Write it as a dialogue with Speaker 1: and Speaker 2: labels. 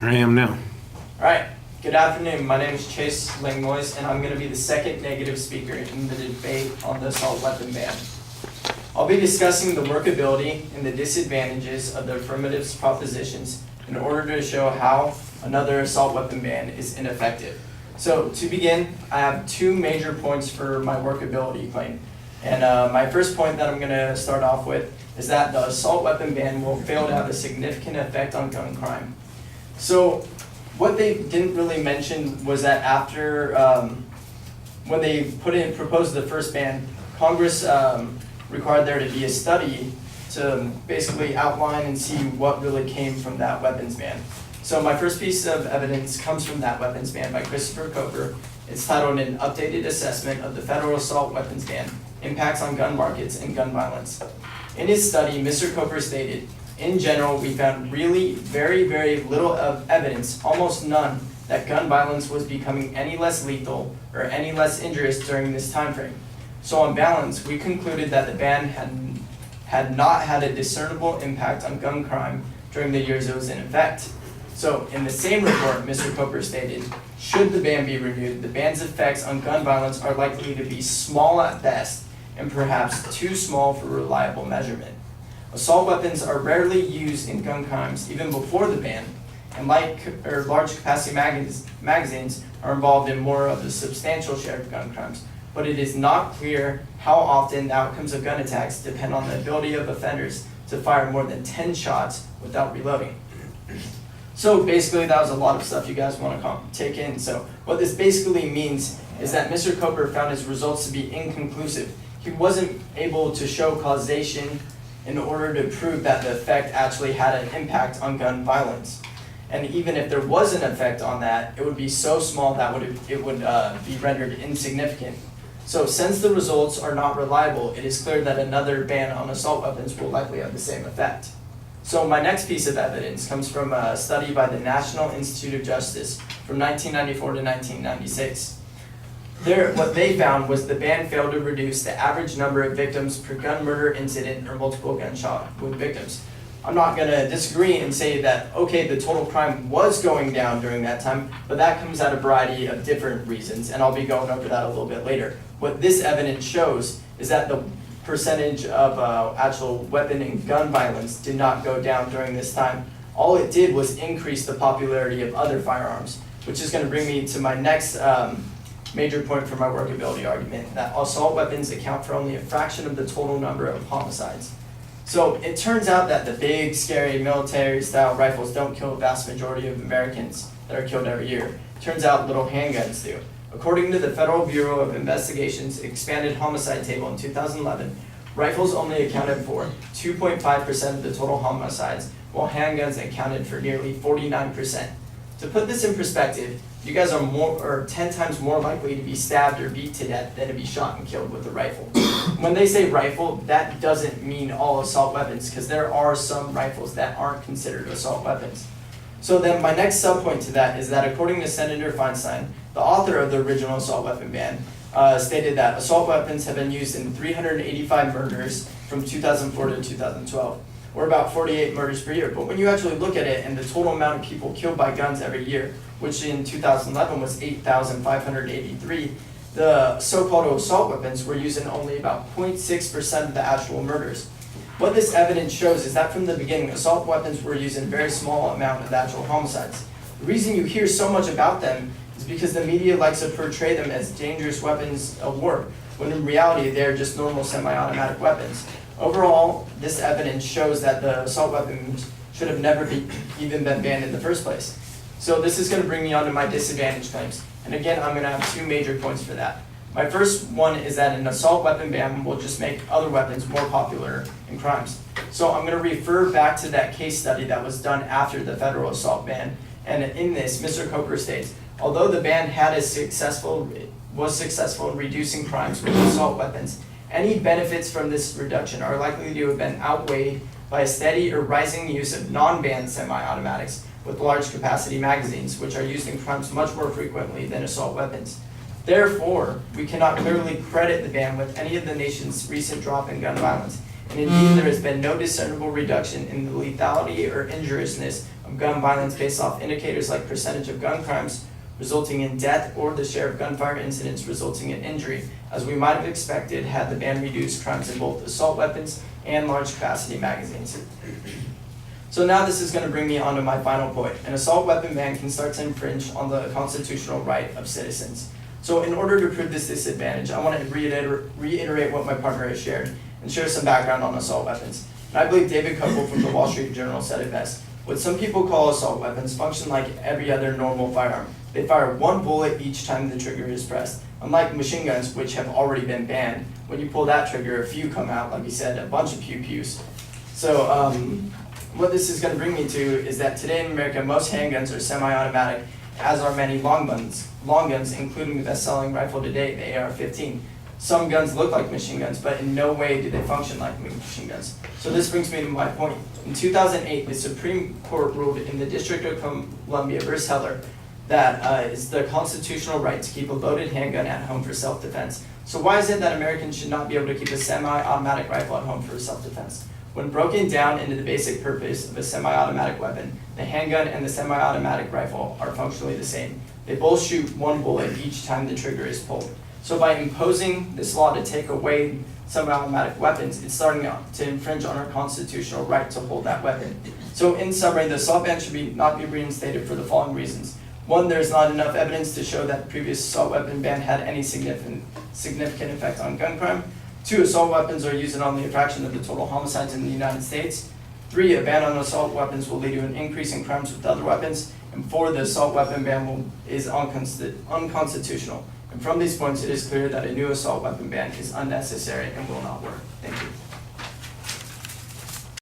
Speaker 1: I am now.
Speaker 2: All right, good afternoon. My name is Chase Langmois, and I'm going to be the second negative speaker in the debate on the assault weapon ban. I'll be discussing the workability and the disadvantages of the affirmative propositions in order to show how another assault weapon ban is ineffective. So to begin, I have two major points for my workability claim. And my first point that I'm going to start off with is that the assault weapon ban will fail to have a significant effect on gun crime. So what they didn't really mention was that after, when they proposed the first ban, Congress required there to be a study to basically outline and see what really came from that weapons ban. So my first piece of evidence comes from that weapons ban by Christopher Coper. It's titled An Updated Assessment of the Federal Assault Weapons Ban, Impacts on Gun Markets and Gun Violence. In his study, Mr. Coper stated, in general, we found really very little of evidence, almost none, that gun violence was becoming any less lethal or any less injurious during this time frame. So on balance, we concluded that the ban had not had a discernible impact on gun crime during the years it was in effect. So in the same report, Mr. Coper stated, should the ban be renewed, the ban's effects on gun violence are likely to be small at best and perhaps too small for reliable measurement. Assault weapons are rarely used in gun crimes even before the ban, and large capacity magazines are involved in more of a substantial share of gun crimes. But it is not clear how often the outcomes of gun attacks depend on the ability of offenders to fire more than 10 shots without reloading. So basically that was a lot of stuff you guys want to take in. So what this basically means is that Mr. Coper found his results to be inconclusive. He wasn't able to show causation in order to prove that the effect actually had an impact on gun violence. And even if there was an effect on that, it would be so small that it would be rendered insignificant. So since the results are not reliable, it is clear that another ban on assault weapons will likely have the same effect. So my next piece of evidence comes from a study by the National Institute of Justice from 1994 to 1996. What they found was the ban failed to reduce the average number of victims per gun murder incident or multiple gunshot wound victims. I'm not going to disagree and say that, okay, the total crime was going down during that time, but that comes out of a variety of different reasons, and I'll be going over that a little bit later. What this evidence shows is that the percentage of actual weapon and gun violence did not go down during this time. All it did was increase the popularity of other firearms, which is going to bring me to my next major point for my workability argument, that assault weapons account for only a fraction of the total number of homicides. So it turns out that the big, scary military-style rifles don't kill a vast majority of Americans that are killed every year. Turns out little handguns do. According to the Federal Bureau of Investigation's expanded homicide table in 2011, rifles only accounted for 2.5% of the total homicides, while handguns accounted for nearly 49%. To put this in perspective, you guys are 10 times more likely to be stabbed or beat to death than to be shot and killed with a rifle. When they say rifle, that doesn't mean all assault weapons, because there are some rifles that aren't considered assault weapons. So then my next subpoint to that is that according to Senator Feinstein, the author of the original assault weapon ban, stated that assault weapons have been used in 385 murders from 2004 to 2012. Or about 48 murders per year. But when you actually look at it and the total amount of people killed by guns every year, which in 2011 was 8,583, the so-called assault weapons were used in only about 0.6% of the actual murders. What this evidence shows is that from the beginning, assault weapons were used in a very small amount of the actual homicides. The reason you hear so much about them is because the media likes to portray them as dangerous weapons of war, when in reality they're just normal semi-automatic weapons. Overall, this evidence shows that the assault weapons should have never even been banned in the first place. So this is going to bring me on to my disadvantage claims. And again, I'm going to have two major points for that. My first one is that an assault weapon ban will just make other weapons more popular in crimes. So I'm going to refer back to that case study that was done after the federal assault ban. And in this, Mr. Coper states, although the ban was successful in reducing crimes with assault weapons, any benefits from this reduction are likely to have been outweighed by a steady or rising use of non-banned semi-automatics with large capacity magazines, which are used in crimes much more frequently than assault weapons. Therefore, we cannot clearly credit the ban with any of the nation's recent drop in gun violence, and indeed there has been no discernible reduction in the lethality or injuriousness of of gun violence based off indicators like percentage of gun crimes resulting in death or the share of gunfire incidents resulting in injury, as we might have expected had the ban reduced crimes in both assault weapons and large capacity magazines. So now this is going to bring me on to my final point. An assault weapon ban can start to infringe on the constitutional right of citizens. So in order to prove this disadvantage, I want to reiterate what my partner has shared and share some background on assault weapons. And I believe David Koppel from the Wall Street Journal said it best. What some people call assault weapons function like every other normal firearm. They fire one bullet each time the trigger is pressed. Unlike machine guns, which have already been banned, when you pull that trigger, a few come out, like he said, a bunch of pew-pews. So what this is going to bring me to is that today in America, most handguns are semi-automatic, as are many long guns, including the best-selling rifle today, the AR-15. Some guns look like machine guns, but in no way do they function like machine guns. So this brings me to my point. In 2008, the Supreme Court ruled in the District of Columbia versus Heller that it's the constitutional right to keep a loaded handgun at home for self-defense. So why is it that Americans should not be able to keep a semi-automatic rifle at home for self-defense? When broken down into the basic purpose of a semi-automatic weapon, the handgun and the semi-automatic rifle are functionally the same. They both shoot one bullet each time the trigger is pulled. So by imposing this law to take away semi-automatic weapons, it's starting to infringe on our constitutional right to hold that weapon. So in summary, the assault ban should not be reinstated for the following reasons. One, there's not enough evidence to show that the previous assault weapon ban had any significant effect on gun crime. Two, assault weapons are used in only a fraction of the total homicides in the United States. Three, a ban on assault weapons will lead to an increase in crimes with other weapons. And four, the assault weapon ban is unconstitutional. And from these points, it is clear that a new assault weapon ban is unnecessary and will not work. Thank you.